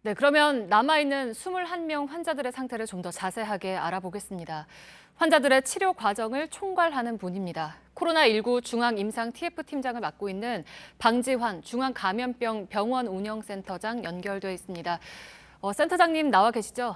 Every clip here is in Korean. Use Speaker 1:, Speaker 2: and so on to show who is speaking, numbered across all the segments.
Speaker 1: 네, 그러면 남아있는 21명 환자들의 상태를 좀 더 자세하게 알아보겠습니다. 환자들의 치료 과정을 총괄하는 분입니다. 코로나19 중앙임상 TF팀장을 맡고 있는 방지환 중앙감염병 병원 운영센터장 연결돼 있습니다. 센터장님 나와 계시죠?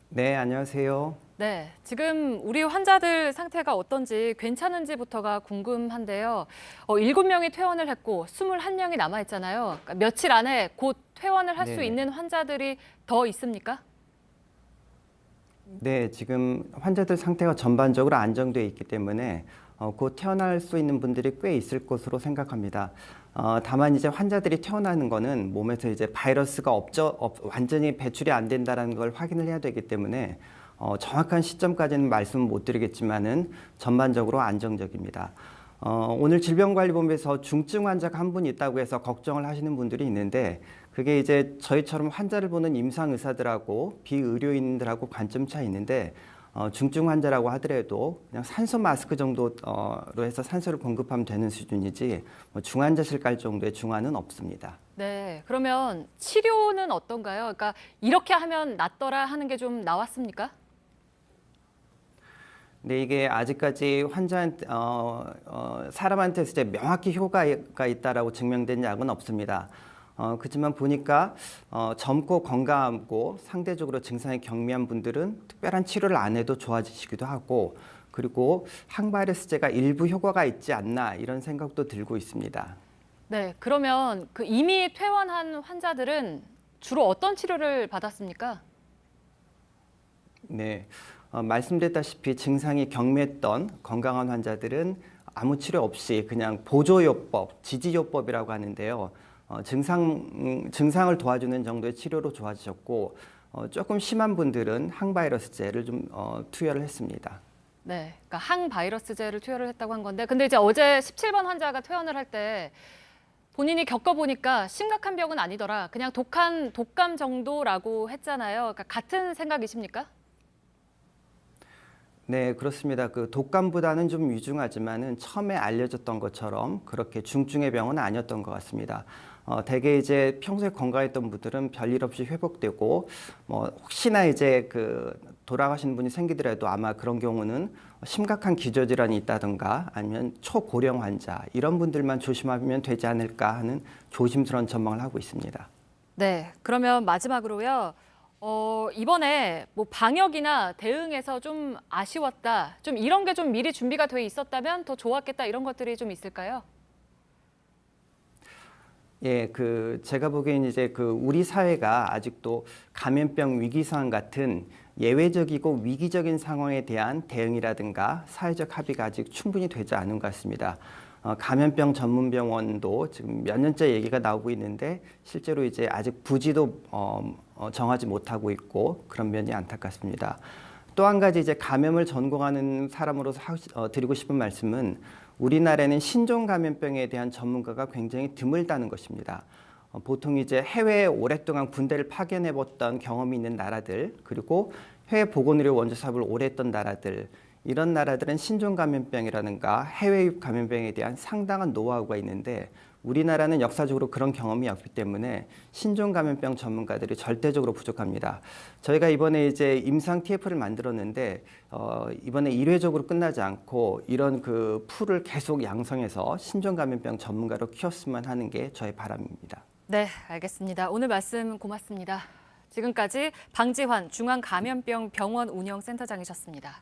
Speaker 2: 네, 안녕하세요.
Speaker 1: 네, 지금 우리 환자들 상태가 어떤지 괜찮은지부터가 궁금한데요. 7명이 퇴원을 했고 21명이 남아있잖아요. 그러니까 며칠 안에 곧 퇴원을 할 수
Speaker 2: 네네.
Speaker 1: 있는 환자들이 더 있습니까?
Speaker 2: 네, 지금 환자들 상태가 전반적으로 안정돼 있기 때문에 곧 퇴원할 수 있는 분들이 꽤 있을 것으로 생각합니다. 다만 이제 환자들이 퇴원하는 거는 몸에서 이제 바이러스가 완전히 배출이 안 된다는 걸 확인을 해야 되기 때문에 정확한 시점까지는 말씀을 못 드리겠지만은 전반적으로 안정적입니다. 오늘 질병관리본부에서 중증 환자가 한 분 있다고 해서 걱정을 하시는 분들이 있는데 그게 이제 저희처럼 환자를 보는 임상 의사들하고 비의료인들하고 관점 차이 있는데 중증 환자라고 하더라도 그냥 산소 마스크 정도로 해서 산소를 공급하면 되는 수준이지 뭐 중환자실 갈 정도의 중환은 없습니다.
Speaker 1: 네, 그러면 치료는 어떤가요? 그러니까 이렇게 하면 낫더라 하는 게 좀 나왔습니까?
Speaker 2: 근데 이게 아직까지 사람한테서 이제 명확히 효과가 있다라고 증명된 약은 없습니다. 그렇지만 보니까 젊고 건강하고 상대적으로 증상이 경미한 분들은 특별한 치료를 안 해도 좋아지시기도 하고 그리고 항바이러스제가 일부 효과가 있지 않나 이런 생각도 들고 있습니다.
Speaker 1: 네, 그러면 그 이미 퇴원한 환자들은 주로 어떤 치료를 받았습니까?
Speaker 2: 네, 말씀드렸다시피 증상이 경미했던 건강한 환자들은 아무 치료 없이 그냥 보조요법, 지지요법이라고 하는데요. 증상을 도와주는 정도의 치료로 좋아지셨고 조금 심한 분들은 항바이러스제를 좀 투여를 했습니다.
Speaker 1: 네, 그러니까 항바이러스제를 투여를 했다고 한 건데, 근데 이제 어제 17번 환자가 퇴원을 할 때 본인이 겪어보니까 심각한 병은 아니더라. 그냥 독감 정도라고 했잖아요. 그러니까 같은 생각이십니까?
Speaker 2: 네, 그렇습니다. 그 독감보다는 좀 위중하지만은 처음에 알려졌던 것처럼 그렇게 중증의 병은 아니었던 것 같습니다. 대개 이제 평소에 건강했던 분들은 별일 없이 회복되고, 뭐 혹시나 이제 그 돌아가신 분이 생기더라도 아마 그런 경우는 심각한 기저질환이 있다든가 아니면 초고령 환자 이런 분들만 조심하면 되지 않을까 하는 조심스러운 전망을 하고 있습니다.
Speaker 1: 네, 그러면 마지막으로요. 이번에 뭐 방역이나 대응에서 좀 아쉬웠다. 좀 이런 게 좀 미리 준비가 돼 있었다면 더 좋았겠다. 이런 것들이 좀 있을까요?
Speaker 2: 예, 제가 보기엔 이제 우리 사회가 아직도 감염병 위기 상황 같은 예외적이고 위기적인 상황에 대한 대응이라든가 사회적 합의가 아직 충분히 되지 않은 것 같습니다. 감염병 전문 병원도 지금 몇 년째 얘기가 나오고 있는데 실제로 이제 아직 부지도 정하지 못하고 있고 그런 면이 안타깝습니다. 또 한 가지 이제 감염을 전공하는 사람으로서 드리고 싶은 말씀은 우리나라에는 신종 감염병에 대한 전문가가 굉장히 드물다는 것입니다. 보통 이제 해외에 오랫동안 군대를 파견해봤던 경험이 있는 나라들 그리고 해외 보건의료 원조 사업을 오래 했던 나라들 이런 나라들은 신종 감염병이라든가 해외 유입 감염병에 대한 상당한 노하우가 있는데 우리나라는 역사적으로 그런 경험이 없기 때문에 신종 감염병 전문가들이 절대적으로 부족합니다. 저희가 이번에 이제 임상 TF를 만들었는데 이번에 1회적으로 끝나지 않고 이런 풀을 계속 양성해서 신종 감염병 전문가로 키웠으면 하는 게 저의 바람입니다.
Speaker 1: 네, 알겠습니다. 오늘 말씀 고맙습니다. 지금까지 방지환 중앙감염병 병원 운영센터장이셨습니다.